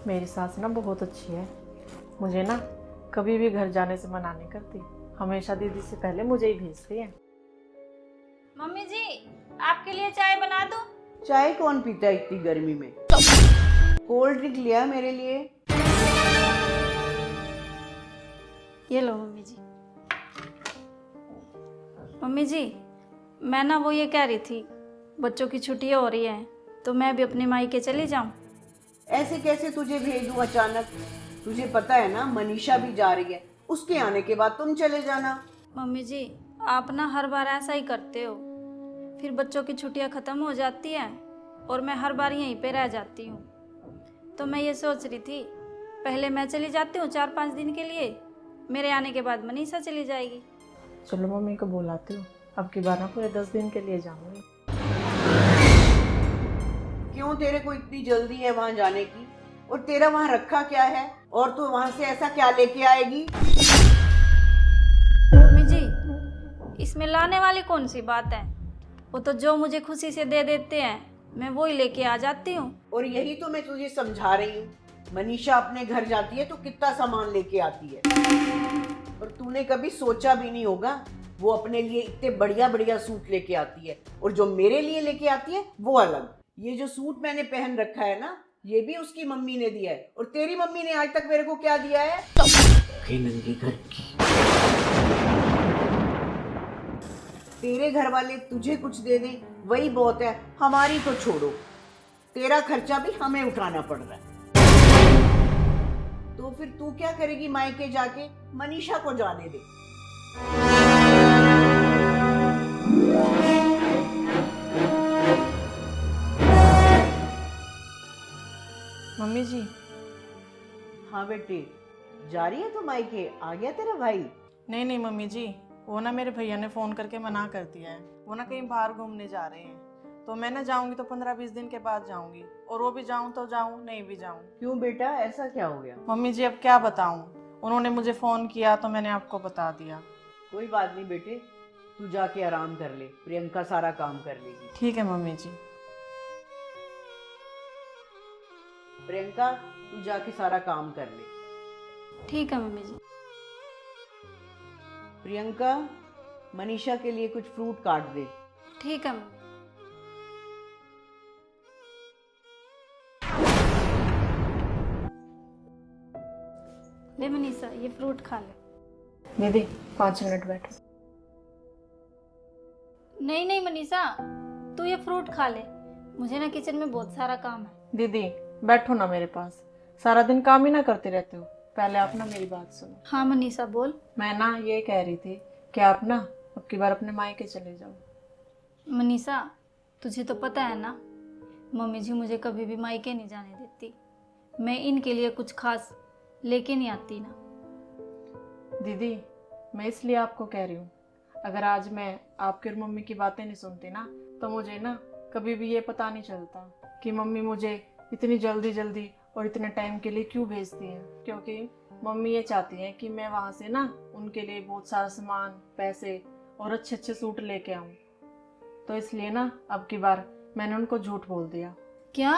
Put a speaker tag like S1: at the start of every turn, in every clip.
S1: मेरी सास ना बहुत अच्छी है, मुझे ना कभी भी घर जाने से मना नहीं करती, हमेशा दीदी से पहले मुझे ही भेजती है।
S2: मम्मी जी, आपके लिए चाय बना दूं?
S3: चाय कौन पीता है इतनी गर्मी में? कोल्ड ड्रिंक लिया मेरे लिए।
S2: ये लो मम्मी जी। मम्मी जी, मैं ना वो ये कह रही थी, बच्चों की छुट्टियां हो रही हैं तो मैं भी अपने मायके चली जाऊं।
S3: ऐसे कैसे तुझे भेज दूं अचानक? तुझे पता है ना मनीषा भी जा रही है, उसके आने के बाद तुम चले जाना।
S2: मम्मी जी, आप ना हर बार ऐसा ही करते हो, फिर बच्चों की छुट्टियां ख़त्म हो जाती हैं और मैं हर बार यहीं पे रह जाती हूँ। तो मैं ये सोच रही थी, पहले मैं चली जाती हूँ 4-5 दिन के लिए, मेरे आने के बाद मनीषा चली जाएगी।
S1: चलो मम्मी को बुलाती हूँ, अब की बार ना पूरे 10 दिन के लिए जाऊंगी।
S3: क्यों तेरे को इतनी जल्दी है वहां जाने की? और तेरा वहां रखा क्या है? और तू वहां से ऐसा क्या लेके आएगी?
S2: मम्मी जी, इसमें लाने वाली कौन सी बात है? वो तो जो मुझे खुशी से दे देते हैं मैं वो ही लेके आ जाती हूँ।
S3: और यही तो मैं तुझे समझा रही हूँ, मनीषा अपने घर जाती है तो कितना सामान लेके आती है। और तूने कभी सोचा भी नहीं होगा, वो अपने लिए इतने बढ़िया बढ़िया सूट लेके आती है और जो मेरे लिए लेके आती है वो अलग। ये जो सूट मैंने पहन रखा है ना, ये भी उसकी मम्मी ने दिया है। और तेरी मम्मी ने आज तक मेरे को क्या दिया है? नंगे घर की। तेरे घर वाले तुझे कुछ दे दे वही बहुत है, हमारी तो छोड़ो, तेरा खर्चा भी हमें उठाना पड़ रहा है। तो फिर तू क्या करेगी मायके जाके? मनीषा को जाने दे।
S1: मम्मी जी,
S3: हाँ बेटे, जा रही है तो मायके? आ गया तेरा भाई?
S1: नहीं नहीं मम्मी जी, वो ना मेरे भैया ने फ़ोन करके मना कर दिया है, वो ना कहीं बाहर घूमने जा रहे हैं। तो मैं ना जाऊंगी तो 15-20 दिन के बाद जाऊंगी, और वो भी जाऊं तो जाऊं, नहीं भी जाऊं।
S3: क्यों बेटा, ऐसा क्या हो गया?
S1: मम्मी जी अब क्या बताऊं, उन्होंने मुझे फ़ोन किया तो मैंने आपको बता दिया।
S3: कोई बात नहीं बेटे, तू जाके आराम कर ले, प्रियंका सारा काम कर लेगी।
S1: ठीक है मम्मी जी।
S3: प्रियंका, तू जाके सारा काम कर ले।
S2: ठीक है मम्मी जी।
S3: प्रियंका, मनीषा के लिए कुछ फ्रूट काट दे।
S2: ठीक है मम्मी। ले मनीषा, ये फ्रूट खा ले।
S1: दीदी 5 मिनट बैठो।
S2: नहीं नहीं मनीषा, तू ये फ्रूट खा ले, मुझे ना किचन में बहुत सारा काम है।
S1: दीदी बैठो ना मेरे पास, सारा दिन काम ही ना करते रहते हो, पहले आप ना मेरी बात सुनो।
S2: हाँ मनीषा बोल।
S1: मैं ना ये कह रही थी कि आप ना अब की बार अपने मायके चले जाओ।
S2: मनीषा, तुझे तो पता है ना, मम्मी जी मुझे कभी भी मायके नहीं जाने देती, मैं इनके लिए कुछ खास लेके नहीं आती ना।
S1: दीदी मैं इसलिए आपको कह रही हूँ, अगर आज मैं आपकी और मम्मी की बातें नहीं सुनती ना, तो मुझे ना कभी भी ये पता नहीं चलता कि मम्मी मुझे इतनी जल्दी जल्दी और इतने टाइम के लिए क्यों भेजती हैं। क्योंकि मम्मी ये चाहती हैं कि मैं वहाँ से ना उनके लिए बहुत सारा सामान, पैसे और अच्छे अच्छे सूट लेके आऊँ। तो इसलिए ना अब की बार मैंने उनको झूठ बोल दिया।
S2: क्या?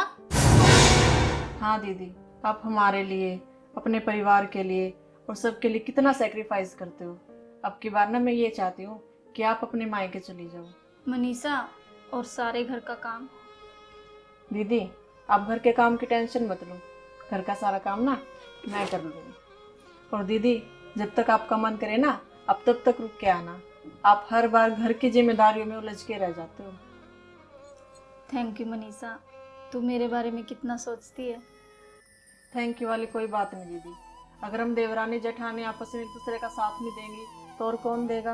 S1: हाँ दीदी, आप हमारे लिए, अपने परिवार के लिए और सबके लिए कितना सेक्रीफाइस करते हो। अब की बार ना मैं ये चाहती हूँ कि आप अपने मायके चली जाओ।
S2: मनीषा, और सारे घर का काम?
S1: दीदी आप घर के काम की टेंशन मत लो, घर का सारा काम ना मैं कर लूँगी। और दीदी जब तक आपका मन करे ना, अब तब तक रुक के आना, आप हर बार घर की जिम्मेदारियों में उलझ के रह जाते हो।
S2: थैंक यू मनीषा, तू मेरे बारे में कितना सोचती है।
S1: थैंक यू वाली कोई बात नहीं दीदी, अगर हम देवरानी जेठानी आपस में एक दूसरे का साथ नहीं देंगी तो और कौन देगा।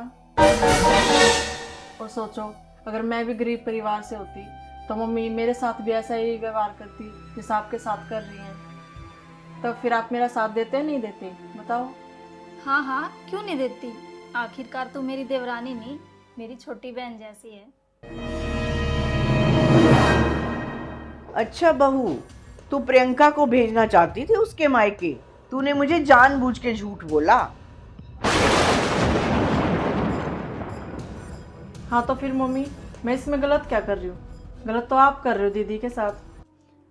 S1: और सोचो, अगर मैं भी गरीब परिवार से होती तो मम्मी मेरे साथ भी ऐसा ही व्यवहार करती जैसा आपके साथ कर रही हैं, तब फिर आप मेरा साथ देते नहीं देते बताओ।
S2: हाँ हाँ, क्यों नहीं देती, आखिरकार तू मेरी देवरानी नहीं, मेरी छोटी बहन जैसी है।
S3: अच्छा बहू, तू प्रियंका को भेजना चाहती थी उसके मायके, तूने मुझे जानबूझ के झूठ बोला।
S1: हाँ तो फिर मम्मी मैं इसमें गलत क्या कर रही हूँ? गलत तो आप कर रहे हो दीदी के साथ।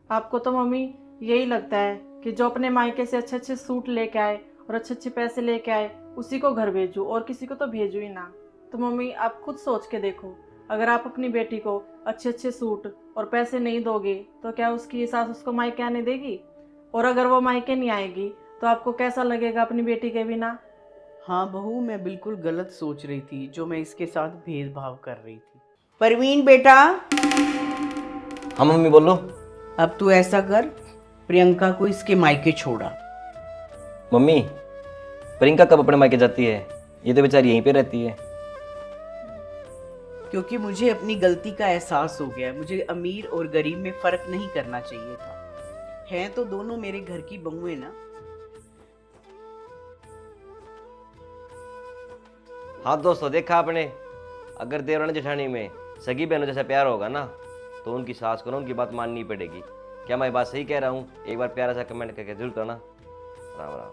S1: आपको तो मम्मी यही लगता है कि जो अपने मायके से अच्छे अच्छे सूट लेके आए और अच्छे अच्छे पैसे लेके आए उसी को घर भेजूँ और किसी को तो भेजूँ ही ना। तो मम्मी आप खुद सोच के देखो, अगर आप अपनी बेटी को अच्छे अच्छे सूट और पैसे नहीं दोगे तो क्या उसकी सास उसको मायके आने देगी? और अगर वो मायके नहीं आएगी तो आपको कैसा लगेगा अपनी बेटी के बिना?
S3: हाँ बहू, मैं बिल्कुल गलत सोच रही थी जो मैं इसके साथ भेदभाव कर रही थी। परवीन बेटा,
S4: हाँ मम्मी बोलो।
S3: अब तू ऐसा कर, प्रियंका को इसके मायके छोड़ा।
S4: मम्मी प्रियंका कब अपने मायके जाती है? ये तो बेचारी यहीं पे रहती है।
S3: क्योंकि मुझे अपनी गलती का एहसास हो गया। मुझे अमीर और गरीब में फर्क नहीं करना चाहिए था। हैं तो दोनों मेरे घर की बहुएं ना।
S4: हाँ दोस्तों, देखा आपने, अगर देवरानी जेठानी में सगी बहनों जैसा प्यार होगा ना तो उनकी सास को ना उनकी बात माननी पड़ेगी। क्या मैं बात सही कह रहा हूँ? एक बार प्यारा सा कमेंट करके जरूर करना। राम राम।